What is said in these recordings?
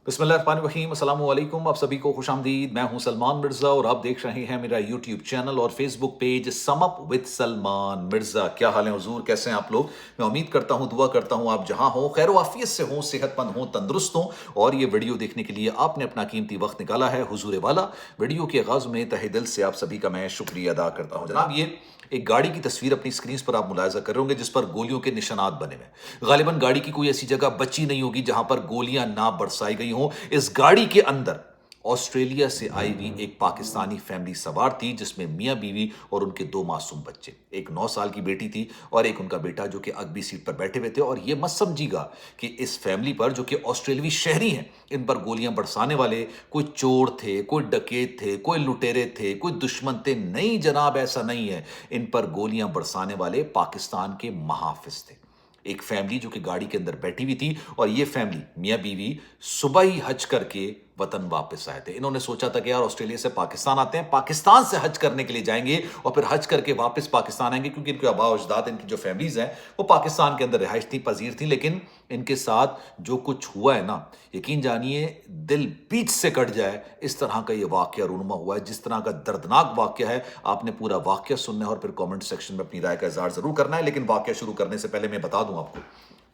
बिस्मिल्लाहिर्रहमानिर्रहीम, अस्सलाम वालेकुम। आप सभी को खुशामदीद। मैं हूं सलमान मिर्ज़ा और आप देख रहे हैं मेरा यूट्यूब चैनल और Facebook page sum up with Salman Mirza. क्या हाल है हुजूर, कैसे हैं आप लोग? मैं उम्मीद करता हूं, दुआ करता हूं आप जहां हो खैर वाफियत से हो, सेहतमंद हो, तंदुरुस्त हो। और ये वीडियो देखने के लिए आपने अपना कीमती वक्त निकाला है हुजूर वाला। वीडियो के आगाज़ में तहे दिल से आप सभी का मैं शुक्रिया अदा करता हूँ। जनाब, ये एक गाड़ी की तस्वीर अपनी स्क्रीन पर आप मुलाहिजा कर रहे होंगे जिस पर गोलियों के निशानात बने हुए हैं। गालिबन गाड़ी की कोई ऐसी जगह बची नहीं होगी जहां पर गोलियां ना बरसाई गई हों। इस गाड़ी के अंदर ऑस्ट्रेलिया से आई हुई एक पाकिस्तानी फैमिली सवार थी जिसमें मियां बीवी और उनके दो मासूम बच्चे, एक 9 साल की बेटी थी और एक उनका बेटा जो कि अगली सीट पर बैठे हुए थे। और यह मत समझिएगा कि इस फैमिली पर, जो कि ऑस्ट्रेलियावी शहरी हैं, इन पर गोलियां बरसाने वाले कोई चोर थे, कोई डकैत थे, कोई लुटेरे थे, कोई दुश्मन थे। नहीं जनाब, ऐसा नहीं है। इन पर गोलियां बरसाने वाले पाकिस्तान के महाफिज थे। एक फैमिली जो कि गाड़ी के अंदर बैठी हुई थी और ये फैमिली मियां बीवी सुबह ही हज करके वतन वापस आए थे। इन्होंने सोचा था कि यार ऑस्ट्रेलिया से पाकिस्तान आते हैं, पाकिस्तान से हज करने के लिए जाएंगे और फिर हज करके वापस पाकिस्तान आएंगे, क्योंकि इनके आबा अजदाद, इनकी जो फैमिलीज हैं वो पाकिस्तान के अंदर रिहाइश थी, पजीर थी। लेकिन इनके साथ जो कुछ हुआ है ना, यकीन जानिए दिल बीच से कट जाए इस तरह का ये वाकया रूनुमा हुआ है। जिस तरह का दर्दनाक वाकया है, आपने पूरा वाकया सुनना है और फिर कमेंट सेक्शन में अपनी राय का इजहार जरूर करना है। लेकिन वाकया शुरू करने से पहले मैं बता दूं आपको,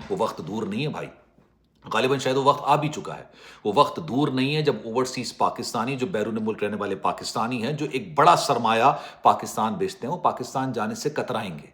वो वक्त दूर नहीं है भाई। गालिबन शायद वो वक्त आ भी चुका है। वो वक्त दूर नहीं है जब ओवरसीज पाकिस्तानी, जो बैरून मुल्क रहने वाले पाकिस्तानी हैं, जो एक बड़ा सरमाया पाकिस्तान भेजते हैं, वो पाकिस्तान जाने से कतराएंगे।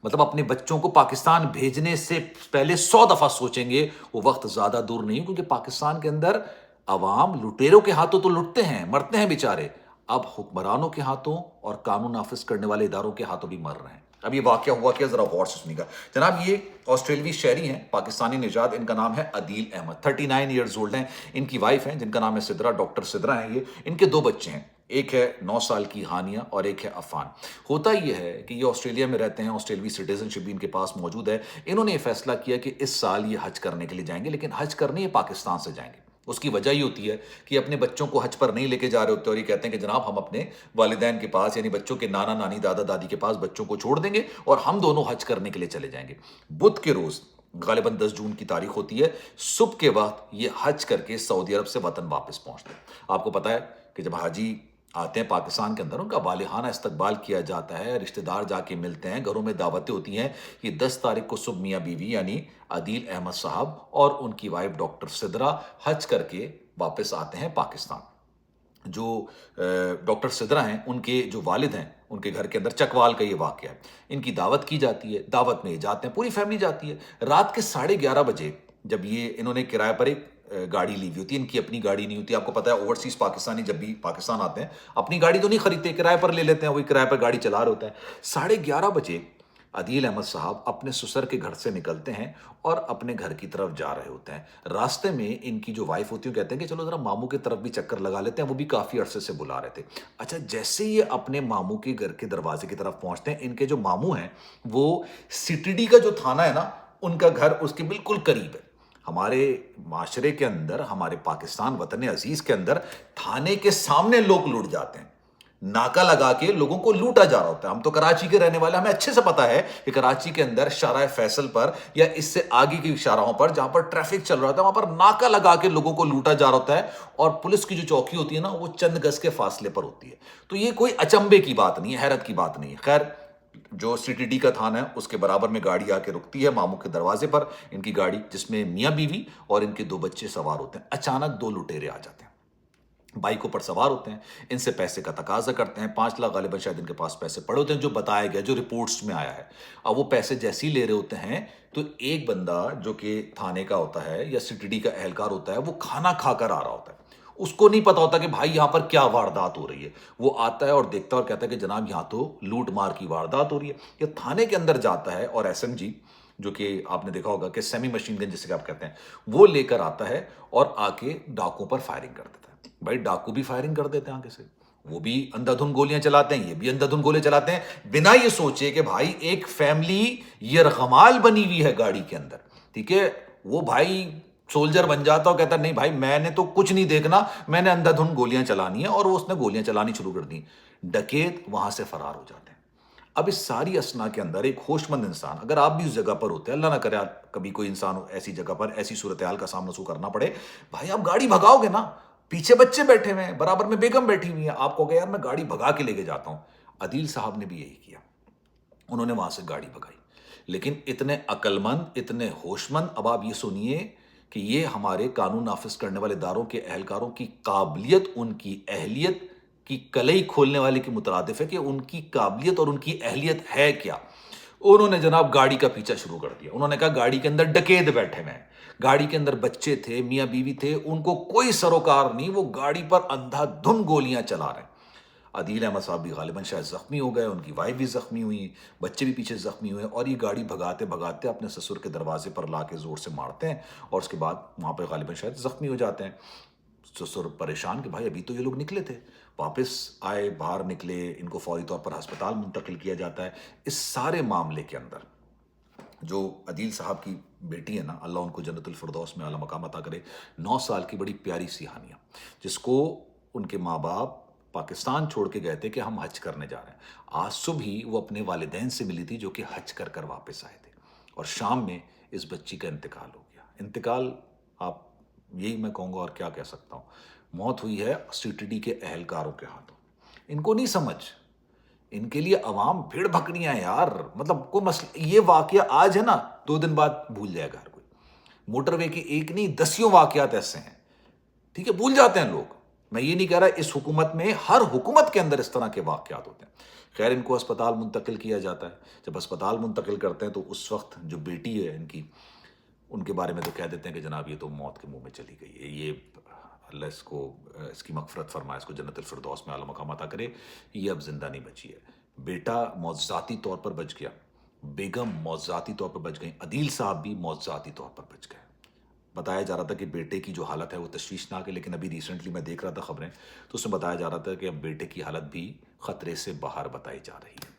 मतलब अपने बच्चों को पाकिस्तान भेजने से पहले 100 दफा सोचेंगे। वो वक्त ज्यादा दूर नहीं है, क्योंकि पाकिस्तान के अंदर अवाम लुटेरों के हाथों तो लुटते हैं, मरते हैं बेचारे, अब हुक्मरानों के हाथों और कानून नाफिज करने वाले इदारों के हाथों भी मर रहे हैं। अब ये वाकया हुआ क्या, जरा गौर से सुनिएगा। जनाब, ये ऑस्ट्रेलियावी शहरी हैं, पाकिस्तानी निजात। इनका नाम है अदील अहमद, 39 ईयर्स ओल्ड हैं। इनकी वाइफ हैं जिनका नाम है सिद्रा, डॉक्टर सिद्रा हैं ये। इनके दो बच्चे हैं, एक है 9 साल की हानिया और एक है अफान। होता यह है कि ये ऑस्ट्रेलिया में रहते हैं, ऑस्ट्रेलियावी सिटीजनशिप भी इनके पास मौजूद है। इन्होंने ये फैसला किया कि इस साल ये हज करने के लिए जाएंगे, लेकिन हज करने ये पाकिस्तान से जाएंगे। उसकी वजह ये होती है कि अपने बच्चों को हज पर नहीं लेके जा रहे होते और ये कहते हैं कि जनाब हम अपने वालिदैन के पास, यानी बच्चों के नाना नानी दादा दादी के पास बच्चों को छोड़ देंगे और हम दोनों हज करने के लिए चले जाएंगे। बुध के रोज, गालिबन 10 जून की तारीख होती है, सुबह के वक्त ये हज करके सऊदी अरब से वतन वापस पहुंचते हैं। आपको पता है कि जब हाजी आते हैं पाकिस्तान के अंदर, उनका वालिहाना इस्तकबाल किया जाता है, रिश्तेदार जाके मिलते हैं, घरों में दावतें होती हैं। ये 10 तारीख को सुबह मियाँ बीवी यानी अदील अहमद साहब और उनकी वाइफ डॉक्टर सिद्रा हज करके वापस आते हैं पाकिस्तान। जो डॉक्टर सिद्रा हैं, उनके जो वालिद हैं, उनके घर के अंदर चकवाल का ये वाकया है। इनकी दावत की जाती है, दावत में ये जाते हैं, पूरी फैमिली जाती है। रात के 11:30 बजे जब ये, इन्होंने किराए पर एक गाड़ी ली हुई होती है, इनकी अपनी गाड़ी नहीं होती। आपको पता है ओवरसीज पाकिस्तानी जब भी पाकिस्तान आते हैं अपनी गाड़ी तो नहीं खरीदते, किराए पर ले लेते हैं, वही किराए पर गाड़ी चला रहे होता है। 11:30 बजे अदील अहमद साहब अपने ससुर के घर से निकलते हैं और अपने घर की तरफ जा रहे होते हैं। रास्ते में इनकी जो वाइफ होती है कहते हैं कि चलो जरा मामू की तरफ भी चक्कर लगा लेते हैं, वो भी काफी अरसे से बुला रहे थे। अच्छा, जैसे ये अपने मामू के घर के दरवाजे की तरफ पहुंचते हैं, इनके जो मामू हैं वो सीटीडी का जो थाना है ना, उनका घर उसके बिल्कुल करीब है। हमारे माशरे के अंदर, हमारे पाकिस्तान वतन अजीज के अंदर थाने के सामने लोग लूट जाते हैं, नाका लगा के लोगों को लूटा जा रहा होता है। हम तो कराची के रहने वाले, हमें अच्छे से पता है कि कराची के अंदर शाहराह फैसल पर या इससे आगे की शाहराहों पर जहां पर ट्रैफिक चल रहा होता है, वहां पर नाका लगा के लोगों को लूटा जा रहा होता है और पुलिस की जो चौकी होती है ना, वो चंद गज के फासले पर होती है। तो ये कोई अचंभे की बात नहीं है, हैरत की बात नहीं है। खैर, जो सीटीडी का थाना है उसके बराबर में गाड़ी आके रुकती है मामू के दरवाजे पर। इनकी गाड़ी, जिसमें मियां बीवी और इनके दो बच्चे सवार होते हैं, अचानक दो लुटेरे आ जाते हैं, बाइकों पर सवार होते हैं, इनसे पैसे का तकाजा करते हैं। 5 लाख गालिबन शायद इनके पास पैसे पड़े होते हैं, जो बताया गया, जो रिपोर्ट्स में आया है। अब वो पैसे जैसे ही ले रहे होते हैं तो एक बंदा जो कि थाने का होता है या सीटीडी का एहलकार होता है, वो खाना खाकर आ रहा होता है। उसको नहीं पता होता कि भाई यहां पर क्या वारदात हो रही है। वो आता है और देखता है और कहता है कि जनाब यहां तो लूट मार की वारदात हो रही है। ये थाने के अंदर जाता है और एसएमजी, जो कि आपने देखा होगा कि सेमी मशीन गन जिसे आप कहते हैं, वो लेकर आता है और आके डाकुओं पर फायरिंग कर देता है। भाई डाकू भी फायरिंग कर देते हैं आगे से, वो भी अंधाधुंध गोलियां चलाते हैं, ये भी अंधाधुंध गोलियां चलाते हैं, बिना ये सोचे कि भाई एक फैमिली यरगमाल बनी हुई है गाड़ी के अंदर, ठीक है। वो भाई सोल्जर बन जाता और कहता नहीं भाई मैंने तो कुछ नहीं देखना, मैंने अंधाधुंध गोलियां चलानी है, और वो उसने गोलियां चलानी शुरू कर दी। डकैत वहां से फरार हो जाते हैं। اب اس ساری اسنا کے اندر ایک ہوش مند انسان، اگر آپ بھی اس جگہ پر ہوتے ہیں، اللہ نہ کرے کبھی کوئی انسان ایسی جگہ پر ایسی صورتحال کا سامنا سو کرنا پڑے، بھائی آپ گاڑی بھگاؤ گے نا، پیچھے بچے بیٹھے ہوئے ہیں، برابر میں بیگم بیٹھی ہوئی ہیں، آپ کو کہ یار میں گاڑی بھگا کے لے کے جاتا ہوں۔ عدیل صاحب نے بھی یہی کیا، انہوں نے وہاں سے گاڑی بھگائی، لیکن اتنے عقل مند، اتنے ہوش مند۔ اب آپ یہ سنیے کہ یہ ہمارے قانون نافذ کرنے والے اداروں کے اہلکاروں کی قابلیت، ان کی اہلیت کی کلئی کھولنے والے کے مترادف ہے کہ ان کی قابلیت اور ان کی اہلیت ہے کیا۔ انہوں نے جناب گاڑی کا پیچھا شروع کر دیا، انہوں نے کہا گاڑی کے اندر ڈکیت بیٹھے ہوئے ہیں، گاڑی کے اندر بچے تھے، میاں بیوی تھے، ان کو کوئی سروکار نہیں، وہ گاڑی پر اندھا دھن گولیاں چلا رہے ہیں۔ عدیل احمد صاحب بھی غالباً شاید زخمی ہو گئے، ان کی وائف بھی زخمی ہوئی، بچے بھی پیچھے زخمی ہوئے، اور یہ گاڑی بھگاتے بھگاتے اپنے سسر کے دروازے پر لا کے زور سے مارتے ہیں، اور اس کے بعد وہاں پہ غالباً شاید زخمی ہو جاتے ہیں۔ سسر پریشان کہ بھائی ابھی تو یہ لوگ نکلے تھے، واپس آئے، باہر نکلے، ان کو فوری طور پر ہسپتال منتقل کیا جاتا ہے۔ اس سارے معاملے کے اندر جو عدیل صاحب کی بیٹی ہے نا، اللہ ان کو جنت الفردوس میں اعلیٰ مقام عطا کرے، 9 سال کی بڑی پیاری سی ہانیہ، جس کو ان کے ماں باپ پاکستان چھوڑ کے گئے تھے کہ ہم حج کرنے جا رہے ہیں۔ آج صبح ہی وہ اپنے والدین سے ملی تھی جو کہ حج کر کر واپس آئے تھے، اور شام میں اس بچی کا انتقال ہو گیا۔ انتقال، آپ یہی میں کہوں گا اور کیا کہہ سکتا ہوں، موت ہوئی ہے سی ٹی ڈی کے اہلکاروں کے ہاتھوں۔ ان کو نہیں سمجھ، ان کے لیے عوام بھیڑ بکریاں ہیں یار، مطلب کوئی مسئلہ، یہ واقعہ آج ہے نا، 2 دن بعد بھول جائے گا ہر کوئی۔ موٹر وے کے ایک نہیں 10 واقعات ایسے ہیں، ٹھیک ہے، بھول جاتے ہیں لوگ۔ میں یہ نہیں کہہ رہا اس حکومت میں، ہر حکومت کے اندر اس طرح کے واقعات ہوتے ہیں۔ خیر، ان کو اسپتال منتقل کیا جاتا ہے، جب اسپتال منتقل کرتے ہیں تو اس وقت جو بیٹی ہے ان کی، ان کے بارے میں تو کہہ دیتے ہیں کہ جناب یہ تو موت کے منہ میں چلی گئی ہے، یہ اللہ اس کو اس کی مغفرت فرمائے، اس کو جنت الفردوس میں اعلیٰ مقام عطا کرے، یہ اب زندہ نہیں بچی ہے۔ بیٹا موضوعاتی طور پر بچ گیا، بیگم موضوعاتی طور پر بچ گئی، عدیل صاحب بھی موضوعاتی طور پر بچ گئے۔ بتایا جا رہا تھا کہ بیٹے کی جو حالت ہے وہ تشویشناک ہے، لیکن ابھی ریسنٹلی میں دیکھ رہا تھا خبریں، تو اس میں بتایا جا رہا تھا کہ اب بیٹے کی حالت بھی خطرے سے باہر بتائی جا رہی ہے۔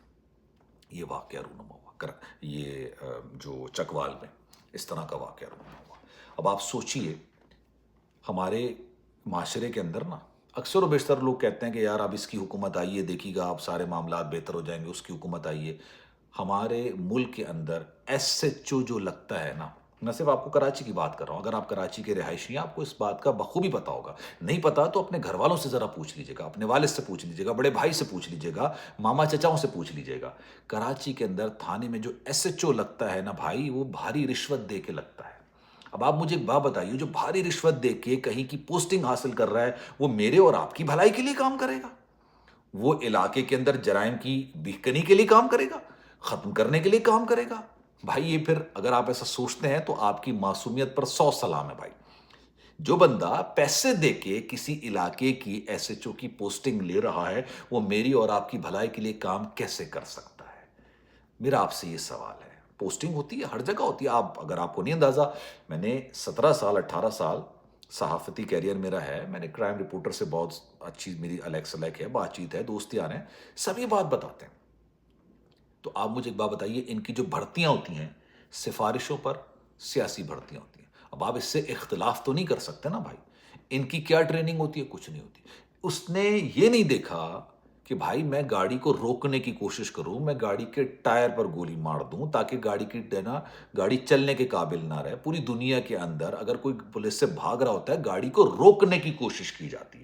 یہ واقعہ رونما ہوا یہ جو چکوال میں اس طرح کا واقعہ رونما ہوا۔ اب آپ سوچئے، ہمارے معاشرے کے اندر نا اکثر و بیشتر لوگ کہتے ہیں کہ یار اب اس کی حکومت آئی ہے، دیکھیے گا اب سارے معاملات بہتر ہو جائیں گے، اس کی حکومت آئی ہے۔ ہمارے ملک کے اندر ایس ایچ او جو لگتا ہے نا، میں صرف آپ کو کراچی کی بات کر رہا ہوں، اگر آپ کراچی کے رہائشی ہیں آپ کو اس بات کا بخوبی پتا ہوگا، نہیں پتا تو اپنے گھر والوں سے ذرا پوچھ لیجیے گا، اپنے والد سے پوچھ لیجیے گا، بڑے بھائی سے پوچھ لیجیے گا، ماما چچاؤں سے پوچھ لیجیے گا۔ کراچی کے اندر تھانے میں جو ایس ایچ او لگتا ہے نا بھائی، وہ بھاری رشوت دے کے لگتا ہے۔ اب آپ مجھے ایک بات بتائیے، جو بھاری رشوت دے کے کہیں کی پوسٹنگ حاصل کر رہا ہے، وہ میرے اور آپ کی بھلائی کے لیے کام کرے گا؟ وہ علاقے کے اندر جرائم کی بیکنی کے لیے کام کرے گا؟ ختم کرنے کے لیے کام کرے گا؟ بھائی یہ پھر اگر آپ ایسا سوچتے ہیں تو آپ کی معصومیت پر 100 سلام ہے بھائی۔ جو بندہ پیسے دے کے کسی علاقے کی ایس ایچ او کی پوسٹنگ لے رہا ہے، وہ میری اور آپ کی بھلائی کے لیے کام کیسے کر سکتا ہے؟ میرا آپ سے یہ سوال ہے۔ پوسٹنگ ہوتی ہے، ہر جگہ ہوتی ہے، آپ اگر آپ کو نہیں اندازہ، میں نے 17 سال 18 سال صحافتی کیریئر میرا ہے، میں نے کرائم رپورٹر سے بہت اچھی میری الیکس الیک ہے، بات چیت ہے، دوستیاں ہیں، سب یہ بات بتاتے ہیں۔ تو آپ مجھے ایک بات بتائیے، ان کی جو بھرتیاں ہوتی ہیں سفارشوں پر، سیاسی بھرتیاں ہوتی ہیں، اب آپ اس سے اختلاف تو نہیں کر سکتے نا بھائی۔ ان کی کیا ٹریننگ ہوتی ہے؟ کچھ نہیں ہوتی۔ اس نے یہ نہیں دیکھا کہ بھائی میں گاڑی کو روکنے کی کوشش کروں، میں گاڑی کے ٹائر پر گولی مار دوں تاکہ گاڑی چلنے کے قابل نہ رہے۔ پوری دنیا کے اندر اگر کوئی پولیس سے بھاگ رہا ہوتا ہے، گاڑی کو روکنے کی کوشش کی جاتی ہے،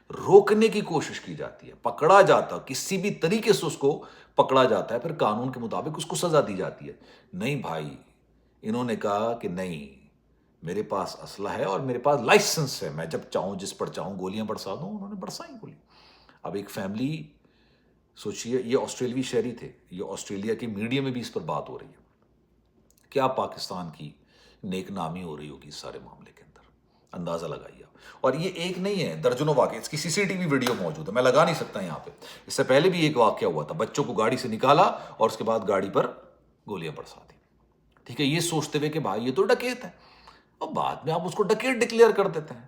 روکنے کی کوشش کی جاتی ہے، پکڑا جاتا، کسی بھی طریقے سے اس کو پکڑا جاتا ہے، پھر قانون کے مطابق اس کو سزا دی جاتی ہے۔ نہیں بھائی، انہوں نے کہا کہ نہیں، میرے پاس اسلحہ ہے اور میرے پاس لائسنس ہے، میں جب چاہوں جس پر چاہوں گولیاں برسا دوں۔ انہوں نے برسائی گولی۔ اب ایک فیملی، سوچئے، یہ آسٹریلوی شہری تھے، یہ آسٹریلیا کی میڈیا میں بھی اس پر بات ہو رہی ہے، کیا پاکستان کی نیک نامی ہو رہی ہوگی اس سارے معاملے کے اندر، اندازہ لگائیے آپ۔ اور یہ ایک نہیں ہے، درجنوں واقعے، اس کی سی سی ٹی وی ویڈیو موجود ہے، میں لگا نہیں سکتا یہاں پہ۔ اس سے پہلے بھی ایک واقعہ ہوا تھا، بچوں کو گاڑی سے نکالا اور اس کے بعد گاڑی پر گولیاں برسا دی، ٹھیک ہے، یہ سوچتے ہوئے کہ بھائی یہ تو ڈکیت ہے، اور بعد میں آپ اس کو ڈکیت ڈکلیئر کر دیتے ہیں،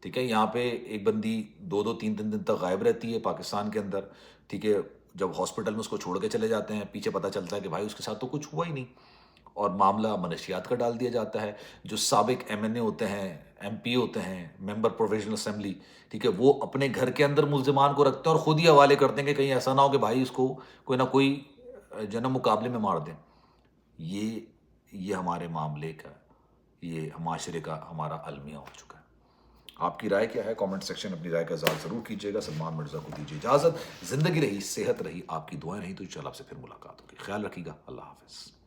ٹھیک ہے۔ یہاں پہ ایک بندی 2-3 دن تک غائب رہتی ہے پاکستان کے اندر، ٹھیک ہے، جب ہاسپٹل میں اس کو چھوڑ کے چلے جاتے ہیں، پیچھے پتہ چلتا ہے کہ بھائی اس کے ساتھ تو کچھ ہوا ہی نہیں، اور معاملہ منشیات کا ڈال دیا جاتا ہے۔ جو سابق ایم این اے ہوتے ہیں، ایم پی ہوتے ہیں، ممبر پروویژنل اسمبلی، ٹھیک ہے، وہ اپنے گھر کے اندر ملزمان کو رکھتے ہیں اور خود ہی حوالے کرتے ہیں کہ کہیں ایسا نہ ہو کہ بھائی اس کو کوئی نہ کوئی جو ہے نا مقابلے میں مار دیں. یہ ہمارے معاملے کا، یہ معاشرے کا ہمارا المیہ ہو چکا ہے. آپ کی رائے کیا ہے؟ کامنٹ سیکشن اپنی رائے کا اظہار ضرور کیجیے گا. سلمان مرزا کو دیجیے اجازت. زندگی رہی، صحت رہی، آپ کی دعائیں رہی تو انشاءاللہ آپ سے پھر ملاقات ہوگی. خیال رکھیے گا. اللہ حافظ.